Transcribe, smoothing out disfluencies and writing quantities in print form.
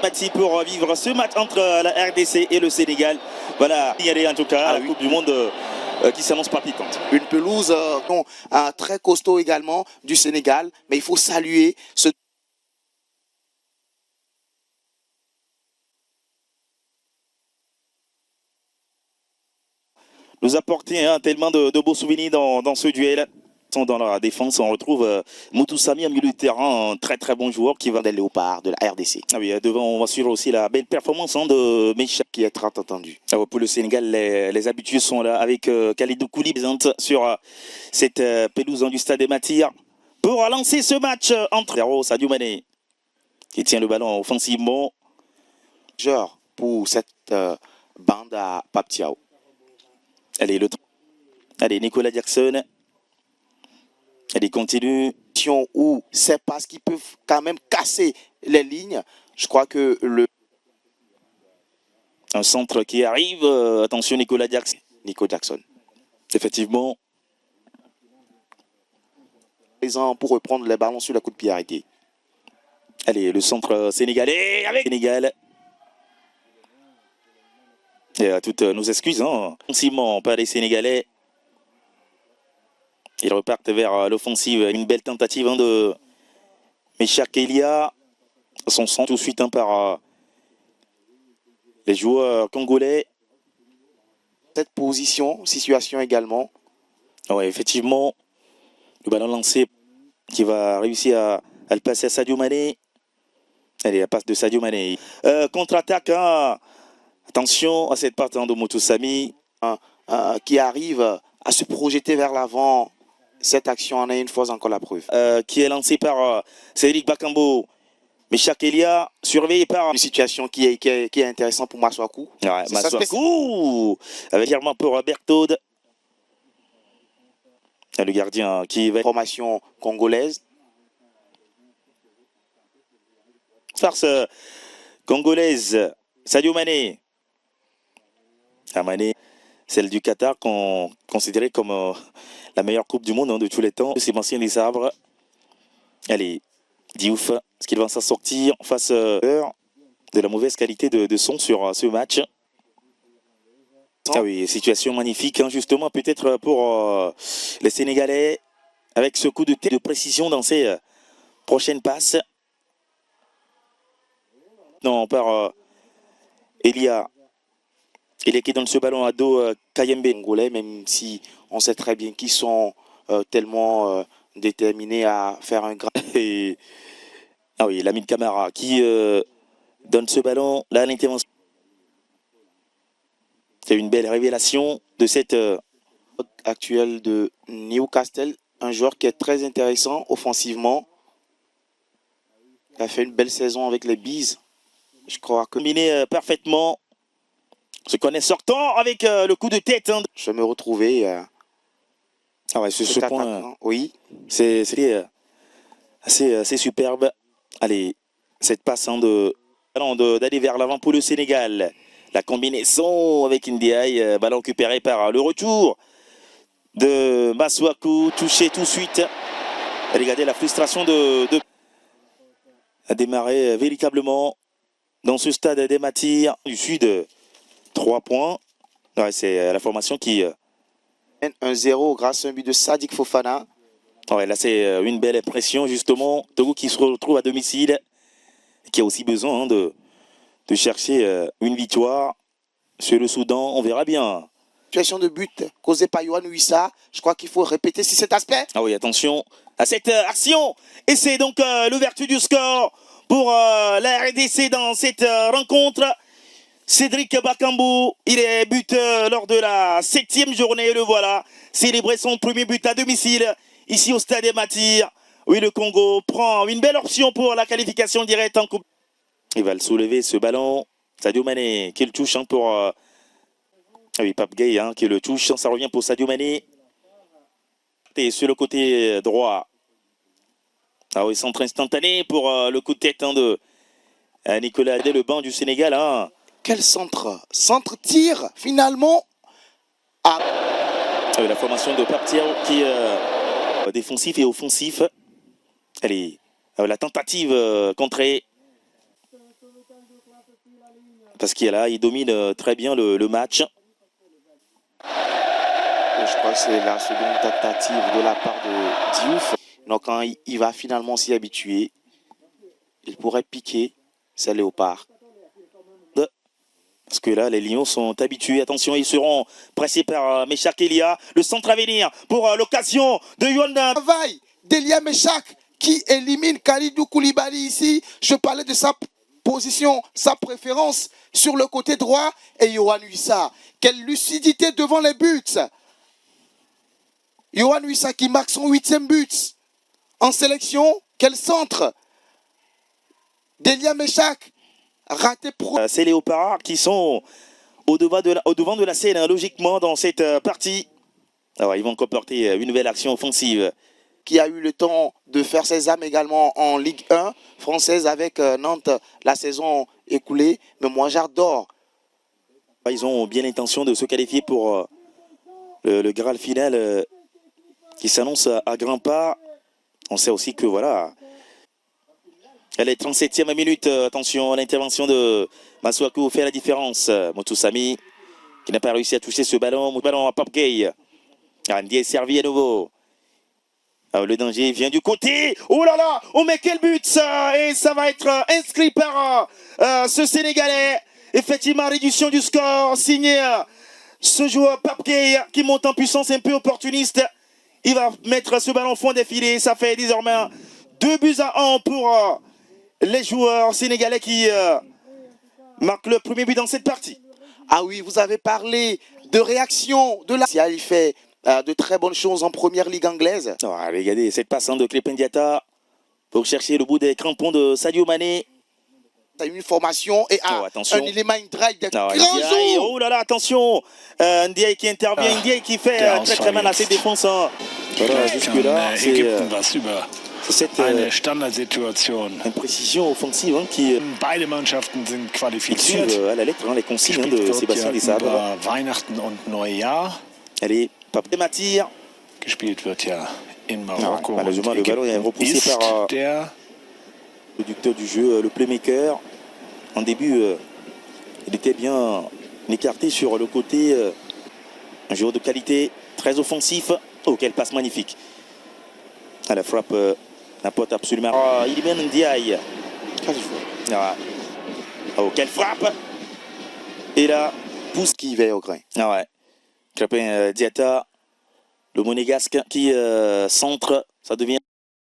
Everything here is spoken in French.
Mati pour vivre ce match entre la RDC et le Sénégal. Voilà, il y a en tout cas la Coupe du Monde qui s'annonce palpitante. Une pelouse très costaud également du Sénégal, mais il faut saluer ce... Nous apporter tellement de beaux souvenirs dans ce duel. Dans la défense, on retrouve Moutou Samy, un milieu de terrain, un très très bon joueur qui va des Léopards de la RDC. Ah oui, devant, on va suivre aussi la belle performance de Mecha qui est très attendu. Pour le Sénégal, les habitués sont là avec Khalidou Koulibaly présente sur cette pelouse du stade des Matir pour lancer ce match entre Sadio Mané qui tient le ballon offensivement. Genre pour cette bande à Pape Thiaw. Allez, Nicolas Jackson. Elle continue. Où c'est parce qu'ils peuvent quand même casser les lignes. Je crois que un centre qui arrive. Attention, Nicolas Jackson. Nico Jackson. Effectivement. Pour reprendre les ballons sur la coup de pied arrêté. Allez, le centre sénégalais avec Sénégal. Et à toutes nos excuses. Simon, pas les Sénégalais. Ils repartent vers l'offensive. Une belle tentative de Mecha Kelia. Son centre tout de suite par les joueurs congolais. Cette situation également. Oui, effectivement. Le ballon lancé qui va réussir à le passer à Sadio Mané. Allez, la passe de Sadio Mané. Contre-attaque. Attention à cette patte de Moutou Samy. Qui arrive à se projeter vers l'avant. Cette action en est une fois encore la preuve. Qui est lancé par Cédric Bakambo. Mecha Kelia, surveillé par... Une situation qui est intéressante pour Maswaku. Ouais, Maswaku avec Germain pour Berthaud. Le gardien qui va... Formation congolaise. Farce congolaise. Sadio Mané. Mané, celle du Qatar qu'on considérait comme la meilleure coupe du monde de tous les temps. Sébastien Lissabre. Allez, Diouf, est-ce qu'il va s'en sortir face de la mauvaise qualité de son sur ce match? Ah oui, situation magnifique, justement, peut-être pour les Sénégalais, avec ce coup de tête de précision dans ses prochaines passes. Non, par Elia. Il est qui donne ce ballon à dos Kayembe. Congolais, même si on sait très bien qu'ils sont tellement déterminés à faire un grand... Ah oui, Lamine Camara qui donne ce ballon là à l'intervention. C'est une belle révélation de cette actuelle de Newcastle. Un joueur qui est très intéressant offensivement. Il a fait une belle saison avec les Bees. Je crois que... Combiné parfaitement. Se connaît sortant avec le coup de tête. Je vais me retrouver. Ah ouais, ce point. Oui. C'est assez superbe. Allez, cette passe d'aller vers l'avant pour le Sénégal. La combinaison avec Ndiaye, ballon récupéré par le retour de Maswaku, touché tout de suite. Regardez la frustration a démarré véritablement dans ce stade des Matir du Sud. 3 points. Ouais, c'est la formation qui... 1-0 grâce à un but de Sadik Fofana. Ouais, là, c'est une belle impression, justement. Togo qui se retrouve à domicile, qui a aussi besoin de chercher une victoire sur le Soudan. On verra bien. Situation de but causée par Yohan Wissa. Je crois qu'il faut répéter sur cet aspect. Ah oui, attention à cette action. Et c'est donc l'ouverture du score pour la RDC dans cette rencontre. Cédric Bakambu, il est buteur lors de la 7e journée, le voilà, célébrer son premier but à domicile, ici au stade des Matir. Oui, le Congo prend une belle option pour la qualification directe en coupe. Il va le soulever, ce ballon. Sadio Mané, qui le touche pour... oui, Pape Gueye, qui le touche, ça revient pour Sadio Mané. Et sur le côté droit. Ah oui, centre instantané pour le coup de tête de Nicolas Adé, le banc du Sénégal. Quel centre? Centre-tir, finalement. La formation de Pape Thiaw qui est défensif et offensif. Allez, la tentative contrée. parce qu'il est là, il domine très bien le match. Je crois que c'est la seconde tentative de la part de Diouf. Donc quand il va finalement s'y habituer, il pourrait piquer ces léopards. Parce que là, les Lions sont habitués. Attention, ils seront pressés par Meshak Elia. Le centre à venir pour l'occasion de Yohan. Travail d'Elia Meshak qui élimine Khalidou Koulibaly ici. Je parlais de sa position, sa préférence sur le côté droit. Et Yohan Wissa. Quelle lucidité devant les buts. Yohan Wissa qui marque son 8e but en sélection. Quel centre d'Elia Meshak. Raté pour... Ces léopards qui sont au devant de la scène, hein, logiquement, dans cette partie. Alors, ils vont comporter une nouvelle action offensive. Qui a eu le temps de faire ses âmes également en Ligue 1 française avec Nantes la saison écoulée. Mais moi, j'adore. Ils ont bien l'intention de se qualifier pour le Graal final qui s'annonce à grands pas. On sait aussi que, voilà... Elle est 37e minute. Attention à l'intervention de Masuaku fait la différence. Motusami qui n'a pas réussi à toucher ce ballon. Ballon à Pape Gueye. Andy est servi à nouveau. Alors, le danger vient du côté. Oh là là. Oh mais quel but ça. Et ça va être inscrit par ce Sénégalais. Effectivement, réduction du score. Signé ce joueur Pape Gueye qui monte en puissance un peu opportuniste. Il va mettre ce ballon au fond des filets. Ça fait désormais 2-1 pour... les joueurs sénégalais qui marquent le premier but dans cette partie. Ah oui, vous avez parlé de réaction de la... Il fait de très bonnes choses en première ligue anglaise. Oh, regardez cette passe de Crépin Diatta pour chercher le bout des crampons de Sadio Mané. Ça a une formation et attention. Un élément drive de Ndiaye, oh là là, attention. Ndiaye qui intervient, Ndiaye qui fait très mal à ses défenses. Voilà, jusque-là, c'est cette imprécision offensive qui Beide Mannschaften sind qualifiziert. suivent à la lettre les consignes de Sébastien Desabre. Weihnachten und Neujahr. Allez, Pape Matir. Gespielt wird ja in Marokko. Malheureusement, le ballon est repoussé par le producteur du jeu, le playmaker. En début, il était bien écarté sur le côté. Un joueur de qualité, très offensif. Oh, quelle passe magnifique. À la frappe, n'importe absolument. Oh, Iliman Ndiaye. Oh, quelle frappe. Et là, pousse qui va au grain. Ah ouais. Crépin Diatta, le monégasque qui centre. Ça devient...